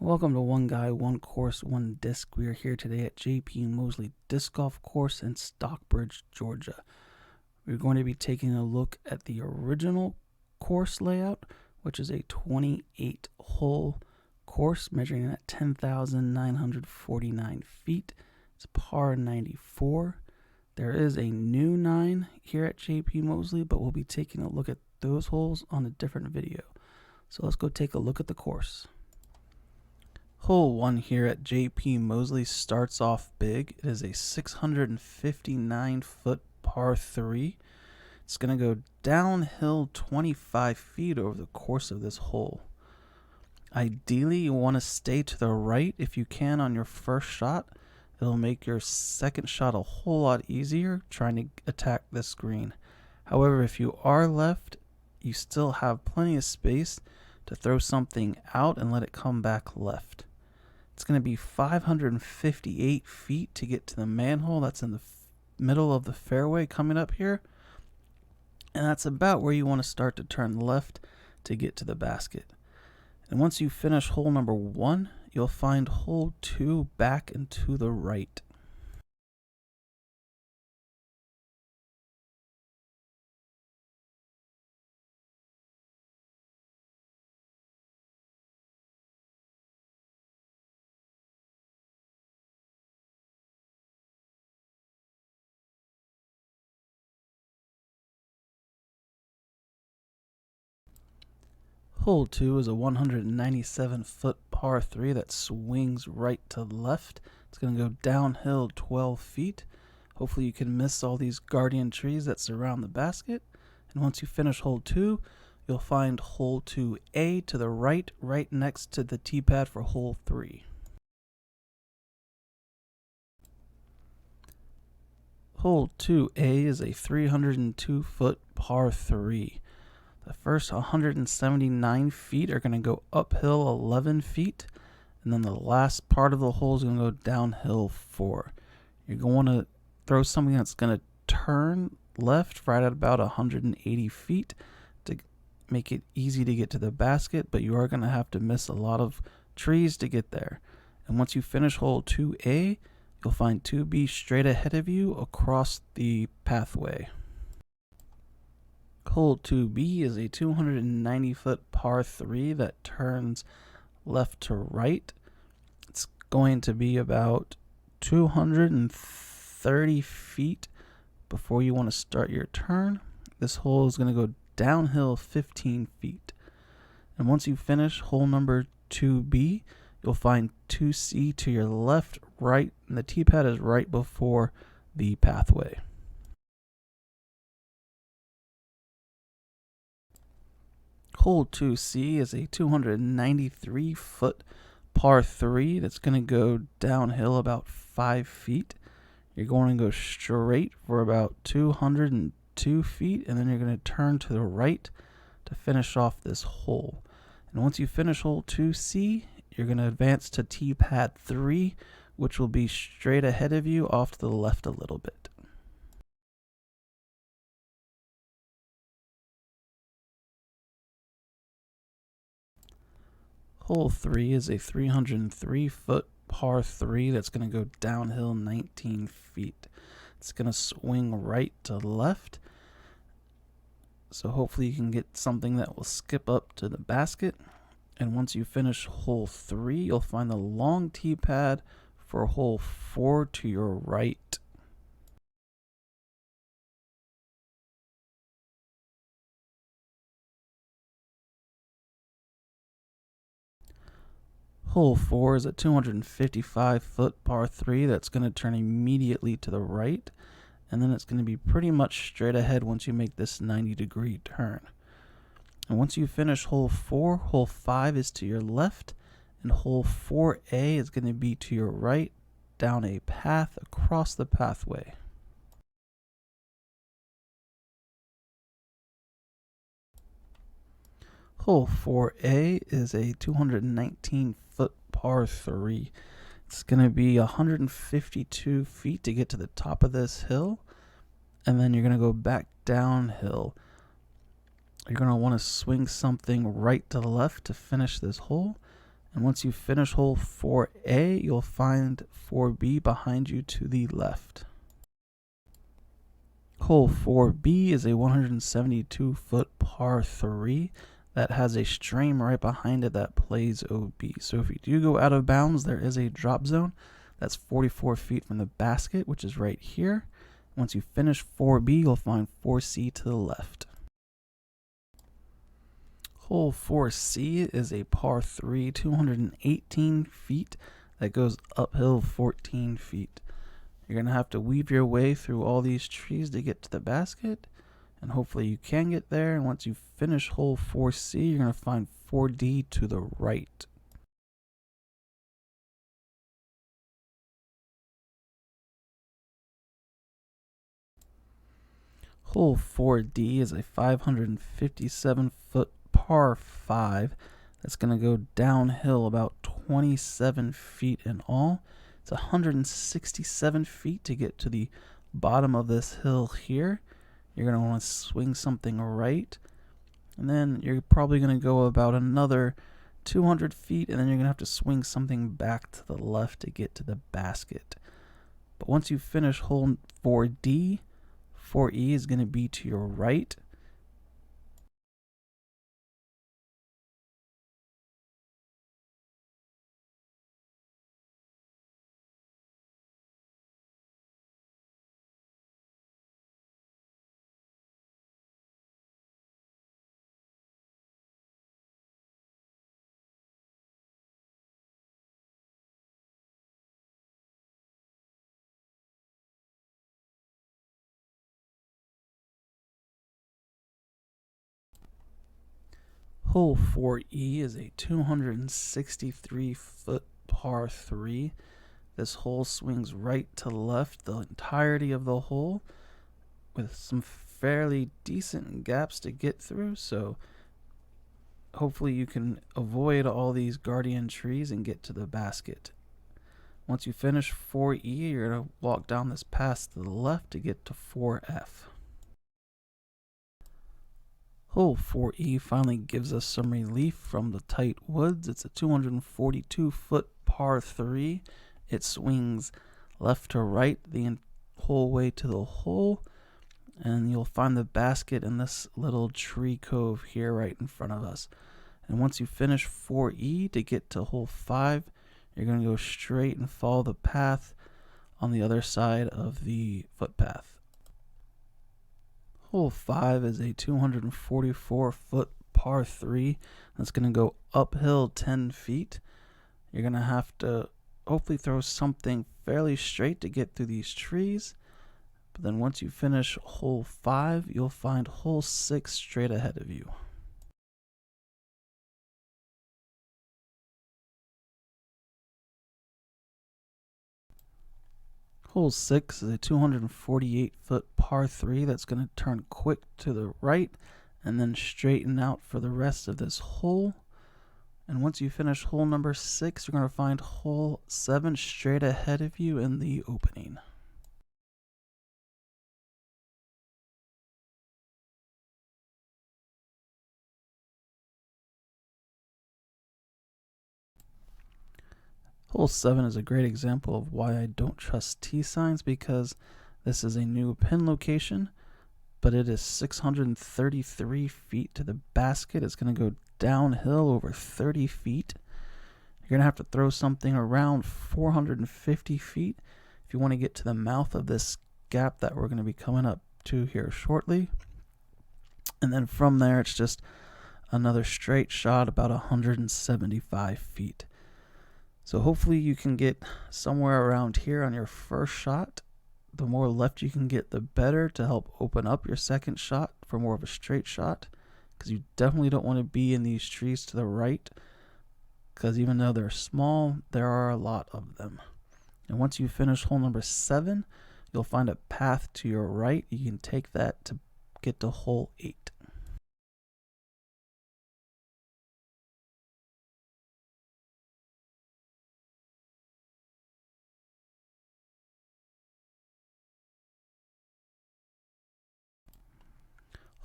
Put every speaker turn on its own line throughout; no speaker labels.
Welcome to One Guy, One Course, One Disc. We are here today at J.P. Mosley Disc Golf Course in Stockbridge, Georgia. We're going to be taking a look at the original course layout, which is a 28-hole course measuring at 10,949 feet. It's par 94. There is a new 9 here at J.P. Mosley, but we'll be taking a look at those holes on a different video. So let's go take a look at the course. Hole 1 here at J.P. Mosley starts off big. It is a 659-foot par 3. It's going to go downhill 25 feet over the course of this hole. Ideally, you want to stay to the right if you can on your first shot. It'll make your second shot a whole lot easier trying to attack this green. However, if you are left, you still have plenty of space to throw something out and let it come back left. It's going to be 558 feet to get to the manhole. That's in the middle of the fairway coming up here. And that's about where you want to start to turn left to get to the basket. And once you finish hole number 1, you'll find hole 2 back and to the right. Hole 2 is a 197-foot par 3 that swings right to left. It's going to go downhill 12 feet. Hopefully you can miss all these guardian trees that surround the basket. And once you finish hole 2, you'll find hole 2A to the right, right next to the tee pad for hole 3. Hole 2A is a 302-foot par 3. The first 179 feet are going to go uphill 11 feet, and then the last part of the hole is going to go downhill 4. You're going to throw something that's going to turn left right at about 180 feet to make it easy to get to the basket, but you are going to have to miss a lot of trees to get there. And once you finish hole 2A, you'll find 2B straight ahead of you across the pathway. Hole 2B is a 290-foot par 3 that turns left to right. It's going to be about 230 feet before you want to start your turn. This hole is going to go downhill 15 feet. And once you finish hole number 2B, you'll find 2C to your left, right, and the tee pad is right before the pathway. Hole 2C is a 293-foot par 3 that's going to go downhill about 5 feet. You're going to go straight for about 202 feet, and then you're going to turn to the right to finish off this hole. And once you finish hole 2C, you're going to advance to tee pad 3, which will be straight ahead of you off to the left a little bit. Hole 3 is a 303-foot par 3 that's going to go downhill 19 feet. It's going to swing right to left. So hopefully you can get something that will skip up to the basket. And once you finish hole 3, you'll find the long tee pad for hole 4 to your right. Hole 4 is a 255-foot par 3 that's going to turn immediately to the right, and then it's going to be pretty much straight ahead once you make this 90-degree turn. And once you finish hole 4, hole 5 is to your left, and hole 4A is going to be to your right down a path across the pathway. Hole 4A is a 219-foot par 3. It's going to be 152 feet to get to the top of this hill, and then you're going to go back downhill. You're going to want to swing something right to left to finish this hole, And once you finish hole 4A, you'll find 4B behind you to the left. Hole 4B is a 172-foot par 3 that has a stream right behind it that plays OB. So if you do go out of bounds, there is a drop zone that's 44 feet from the basket, which is right here. Once you finish 4B, you'll find 4C to the left. Hole 4C is a par 3, 218 feet that goes uphill 14 feet. You're going to have to weave your way through all these trees to get to the basket, and hopefully you can get there. And once you finish hole 4C, you're going to find 4D to the right. Hole 4D is a 557-foot par 5 that's going to go downhill about 27 feet in all. It's 167 feet to get to the bottom of this hill here. You're going to want to swing something right, and then you're probably going to go about another 200 feet, and then you're going to have to swing something back to the left to get to the basket. But once you finish hole 4D, 4E is going to be to your right. Hole 4E is a 263-foot par 3. This hole swings right to left the entirety of the hole with some fairly decent gaps to get through, so hopefully you can avoid all these guardian trees and get to the basket. Once you finish 4E, you're going to walk down this path to the left to get to 4F. Hole 4E finally gives us some relief from the tight woods. It's a 242-foot par 3. It swings left to right the whole way to the hole, and you'll find the basket in this little tree cove here right in front of us. And once you finish 4E to get to hole 5, you're going to go straight and follow the path on the other side of the footpath. Hole 5 is a 244-foot par 3 that's going to go uphill 10 feet. You're going to have to hopefully throw something fairly straight to get through these trees. But then once you finish hole 5, you'll find hole 6 straight ahead of you. Hole 6 is a 248-foot par 3 that's going to turn quick to the right and then straighten out for the rest of this hole. And once you finish hole number 6, you're going to find hole 7 straight ahead of you in the opening. Hole 7 is a great example of why I don't trust T signs, because this is a new pin location, but it is 633 feet to the basket. It's going to go downhill over 30 feet. You're going to have to throw something around 450 feet if you want to get to the mouth of this gap that we're going to be coming up to here shortly. And then from there, it's just another straight shot about 175 feet. So hopefully you can get somewhere around here on your first shot. The more left you can get, the better, to help open up your second shot for more of a straight shot, because you definitely don't want to be in these trees to the right, because even though they're small, there are a lot of them. And once you finish hole number 7, you'll find a path to your right. You can take that to get to hole 8.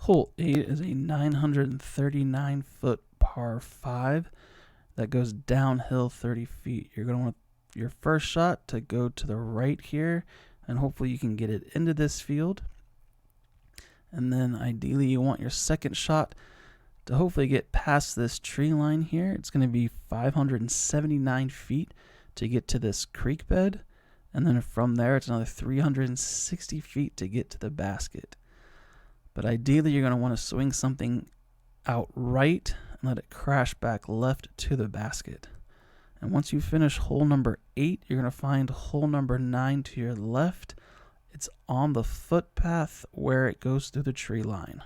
Hole 8 is a 939-foot par 5 that goes downhill 30 feet. You're going to want your first shot to go to the right here, and hopefully you can get it into this field. And then ideally you want your second shot to hopefully get past this tree line here. It's going to be 579 feet to get to this creek bed. And then from there, it's another 360 feet to get to the basket. But ideally, you're going to want to swing something out right and let it crash back left to the basket. And once you finish hole number 8, you're going to find hole number 9 to your left. It's on the footpath where it goes through the tree line.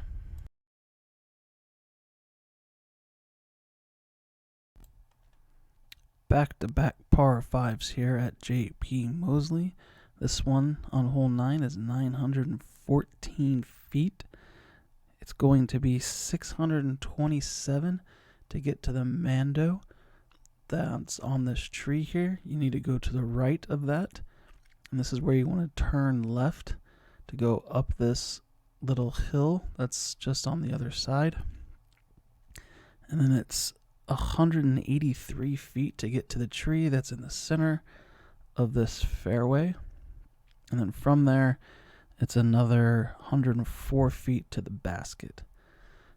Back-to-back par 5s here at JP Mosley. This one on hole 9 is 914 feet. It's going to be 627 to get to the Mando. That's on this tree here. You need to go to the right of that. And this is where you want to turn left to go up this little hill that's just on the other side. And then it's 183 feet to get to the tree that's in the center of this fairway. And then from there, it's another 104 feet to the basket.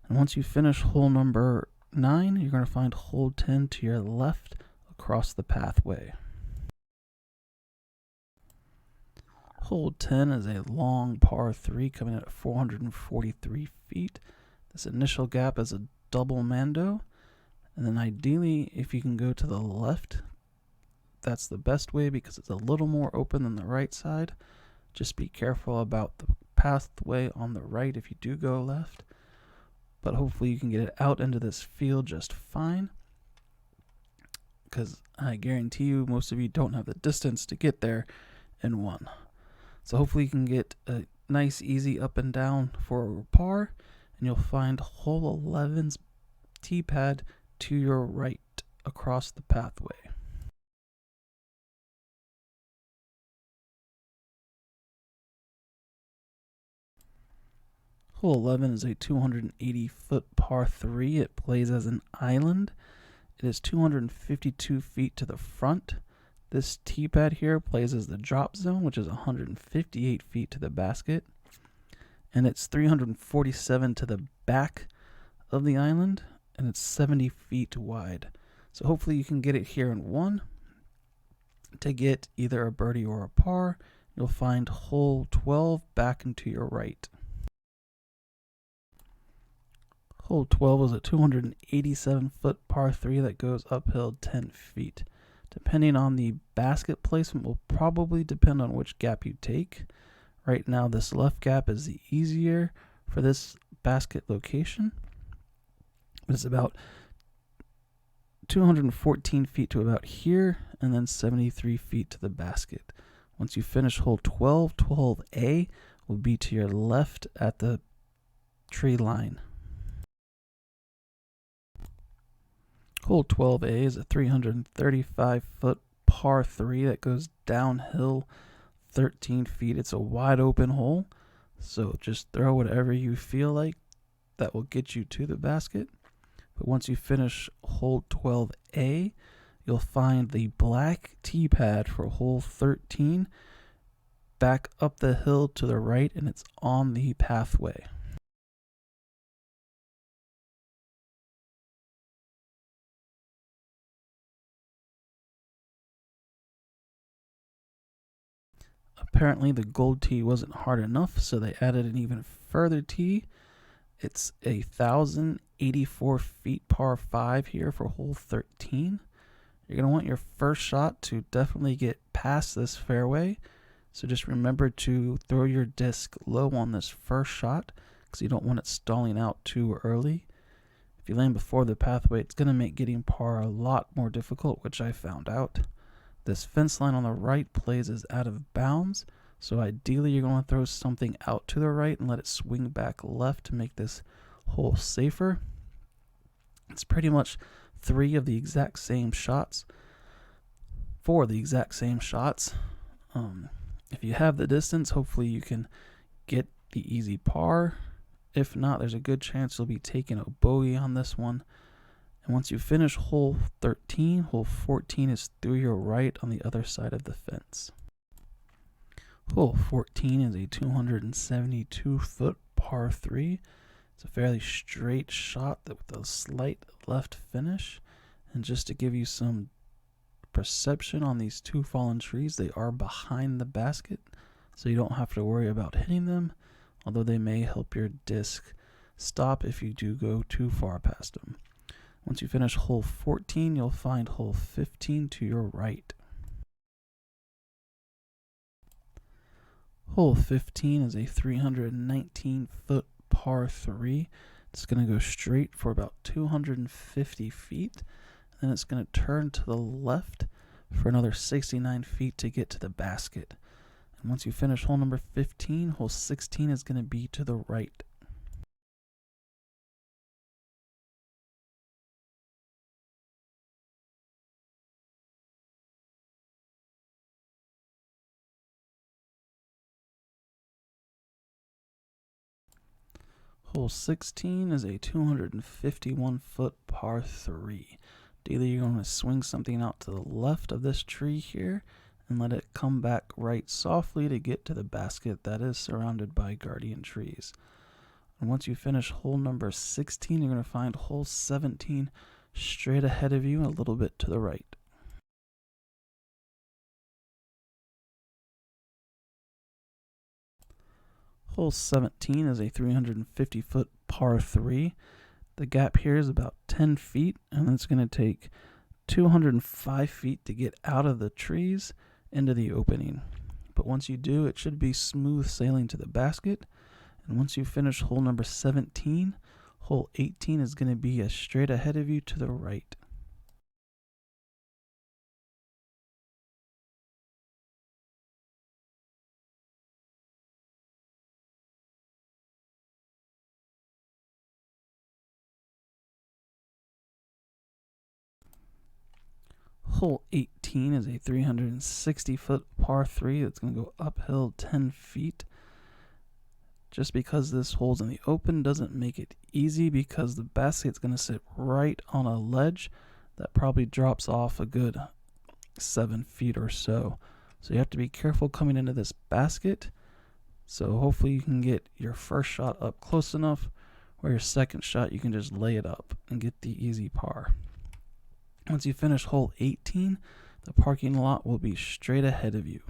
And once you finish hole number 9, you're going to find hole 10 to your left across the pathway. Hole 10 is a long par 3 coming in at 443 feet. This initial gap is a double Mando. And then ideally, if you can go to the left, that's the best way because it's a little more open than the right side. Just be careful about the pathway on the right if you do go left. But hopefully you can get it out into this field just fine. Because I guarantee you, most of you don't have the distance to get there in one. So hopefully you can get a nice, easy up and down for a par. And you'll find hole 11's tee pad to your right across the pathway. Hole 11 is a 280-foot par 3. It plays as an island. It is 252 feet to the front. This tee pad here plays as the drop zone, which is 158 feet to the basket. And it's 347 to the back of the island, and it's 70 feet wide. So hopefully you can get it here in one. To get either a birdie or a par, you'll find hole 12 back and to your right. Hole 12 is a 287-foot par 3 that goes uphill 10 feet. Depending on the basket placement will probably depend on which gap you take. Right now this left gap is the easier for this basket location. But it's about 214 feet to about here and then 73 feet to the basket. Once you finish hole 12, 12A will be to your left at the tree line. Hole 12A is a 335-foot par 3 that goes downhill 13 feet. It's a wide open hole, so just throw whatever you feel like that will get you to the basket. But once you finish hole 12A, you'll find the black tee pad for hole 13 back up the hill to the right, and it's on the pathway. Apparently the gold tee wasn't hard enough, so they added an even further tee. It's a 1,084 feet par 5 here for hole 13. You're going to want your first shot to definitely get past this fairway. So just remember to throw your disc low on this first shot because you don't want it stalling out too early. If you land before the pathway, it's going to make getting par a lot more difficult, which I found out. This fence line on the right plays as out of bounds, so ideally you're going to throw something out to the right and let it swing back left to make this hole safer. It's pretty much four of the exact same shots. If you have the distance, hopefully you can get the easy par. If not, there's a good chance you'll be taking a bogey on this one. And once you finish hole 13, hole 14 is through your right on the other side of the fence. Hole 14 is a 272-foot par 3. It's a fairly straight shot with a slight left finish. And just to give you some perception on these two fallen trees, they are behind the basket, so you don't have to worry about hitting them, although they may help your disc stop if you do go too far past them. Once you finish hole 14, you'll find hole 15 to your right. Hole 15 is a 319-foot par 3. It's going to go straight for about 250 feet. Then it's going to turn to the left for another 69 feet to get to the basket. And once you finish hole number 15, hole 16 is going to be to the right. Hole 16 is a 251-foot par 3. Either you're going to swing something out to the left of this tree here and let it come back right softly to get to the basket that is surrounded by guardian trees. And once you finish hole number 16, you're going to find hole 17 straight ahead of you and a little bit to the right. Hole 17 is a 350-foot par 3. The gap here is about 10 feet, and it's going to take 205 feet to get out of the trees into the opening. But once you do, it should be smooth sailing to the basket. And once you finish hole number 17, hole 18 is going to be straight ahead of you to the right. Hole 18 is a 360-foot par 3 that's going to go uphill 10 feet. Just because this hole's in the open doesn't make it easy, because the basket's going to sit right on a ledge that probably drops off a good 7 feet or so. So you have to be careful coming into this basket. So hopefully you can get your first shot up close enough, or your second shot you can just lay it up and get the easy par. Once you finish hole 18, the parking lot will be straight ahead of you.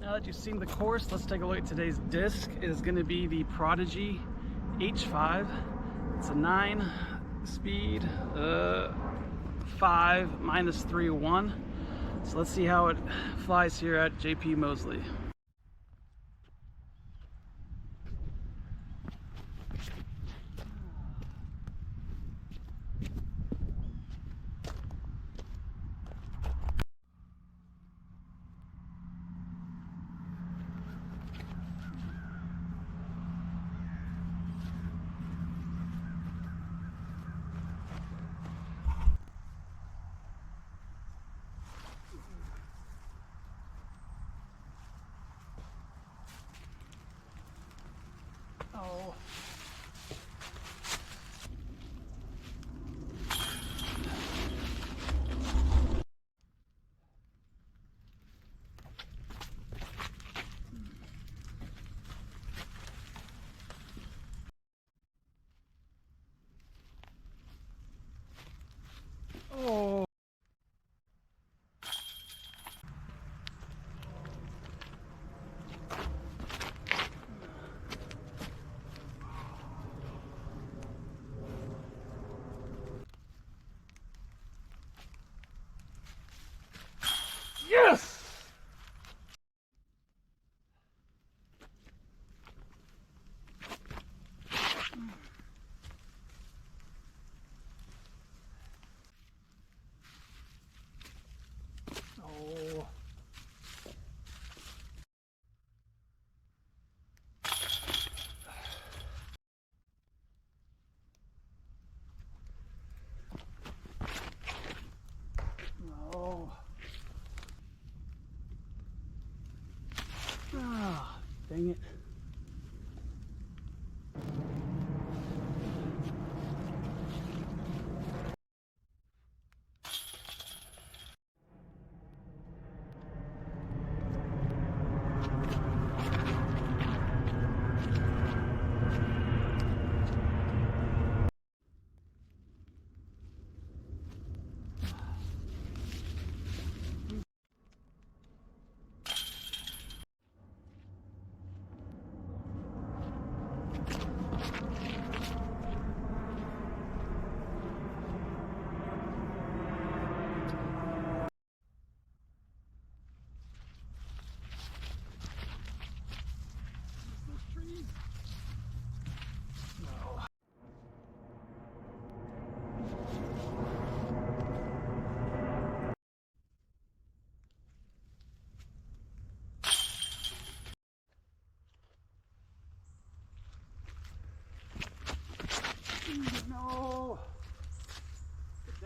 Now that you've seen the course, let's take a look at today's disc. It is going to be the Prodigy H5. It's a 9-speed, 5 -3-1. So let's see how it flies here at JP Mosley.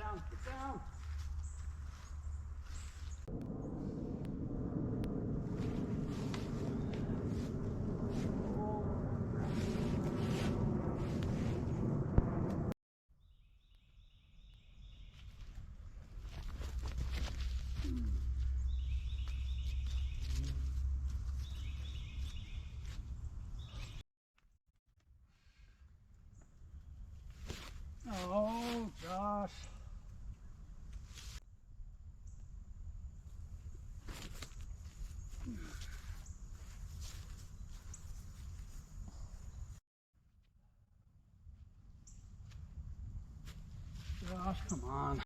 down, get down. Oh, gosh. Gosh, come on.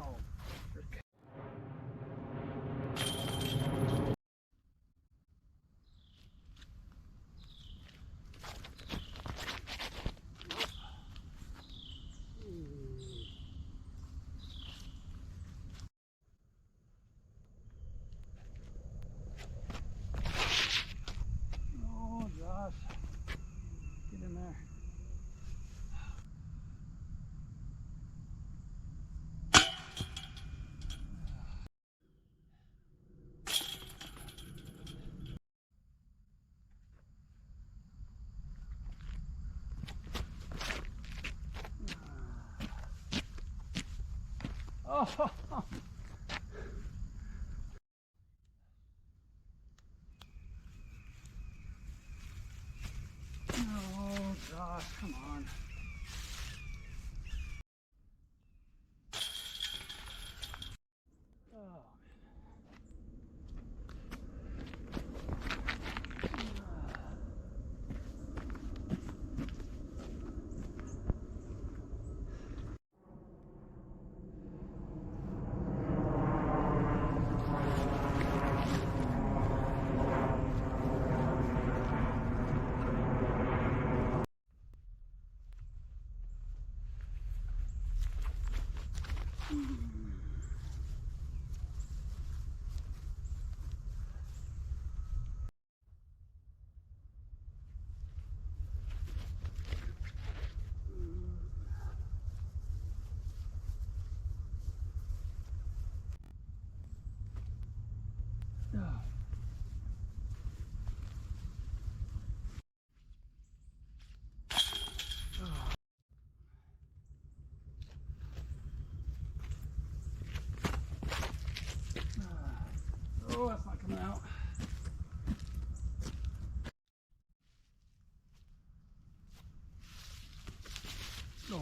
Oh, frick. Oh, gosh. Get in there. Oh, oh gosh, come on. Oh, oh, that's not coming out. Oh.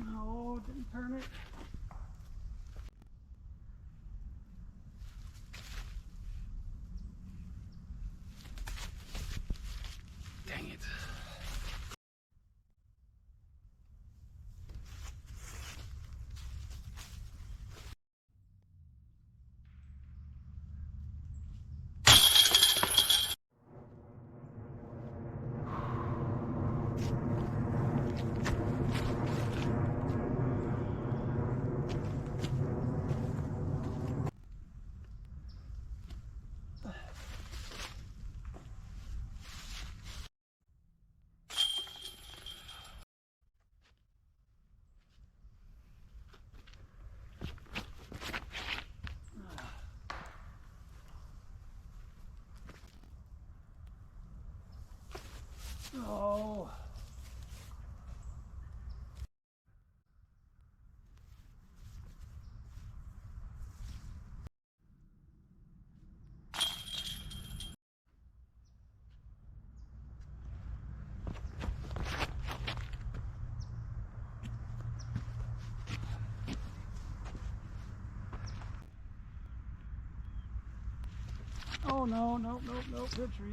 No, didn't turn it. Dang it. Oh. Oh no, nope, nope, nope, good tree.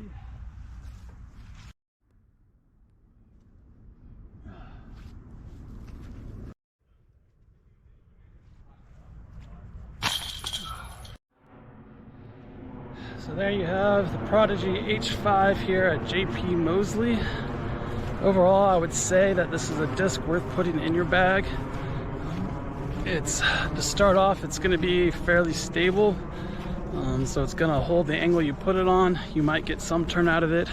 So there you have the Prodigy H5 here at JP Mosley. Overall, I would say that this is a disc worth putting in your bag. It's, to start off, it's going to be fairly stable. So it's going to hold the angle you put it on. You might get some turn out of it,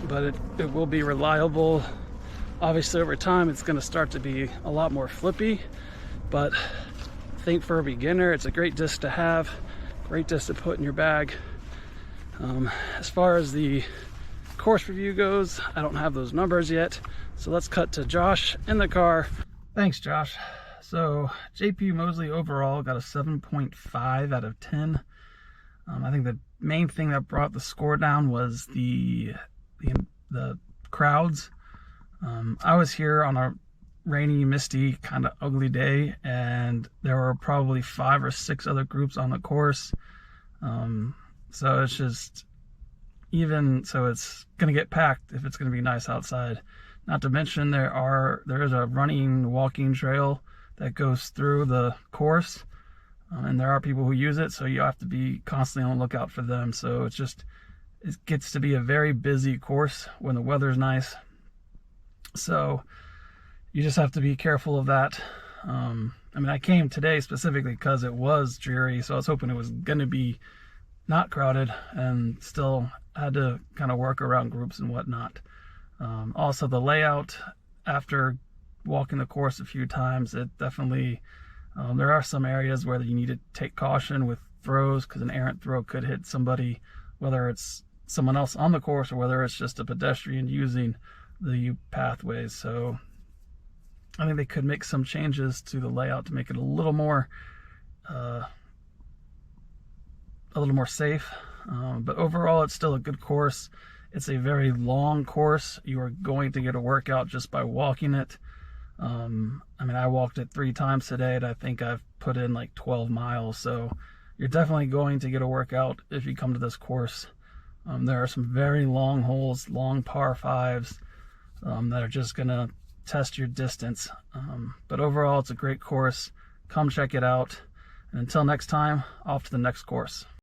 but it will be reliable. Obviously over time it's going to start to be a lot more flippy, but I think for a beginner it's a great disc to have, great disc to put in your bag. As far as the course review goes, I don't have those numbers yet, so let's cut to Josh in the car. Thanks, Josh. So JP Mosley overall got a 7.5 out of 10. I think the main thing that brought the score down was the crowds. I was here on a rainy, misty, kind of ugly day, and there were probably 5 or 6 other groups on the course. So it's just, even so, it's going to get packed if it's going to be nice outside. Not to mention there is a running, walking trail that goes through the course, and there are people who use it, so you have to be constantly on the lookout for them. So it gets to be a very busy course when the weather's nice. So you just have to be careful of that. I mean, I came today specifically because it was dreary, so I was hoping it was going to be not crowded, and still had to kind of work around groups and whatnot. Also, the layout, after walking the course a few times, it definitely, there are some areas where you need to take caution with throws, because an errant throw could hit somebody, whether it's someone else on the course or whether it's just a pedestrian using the pathways. So I think they could make some changes to the layout to make it a little more safe. But overall, it's still a good course. It's a very long course. You are going to get a workout just by walking it. I mean, I walked it 3 times today, and I think I've put in like 12 miles. So you're definitely going to get a workout if you come to this course. There are some very long holes, long par 5s, that are just going to test your distance. But overall, it's a great course. Come check it out. And until next time, off to the next course.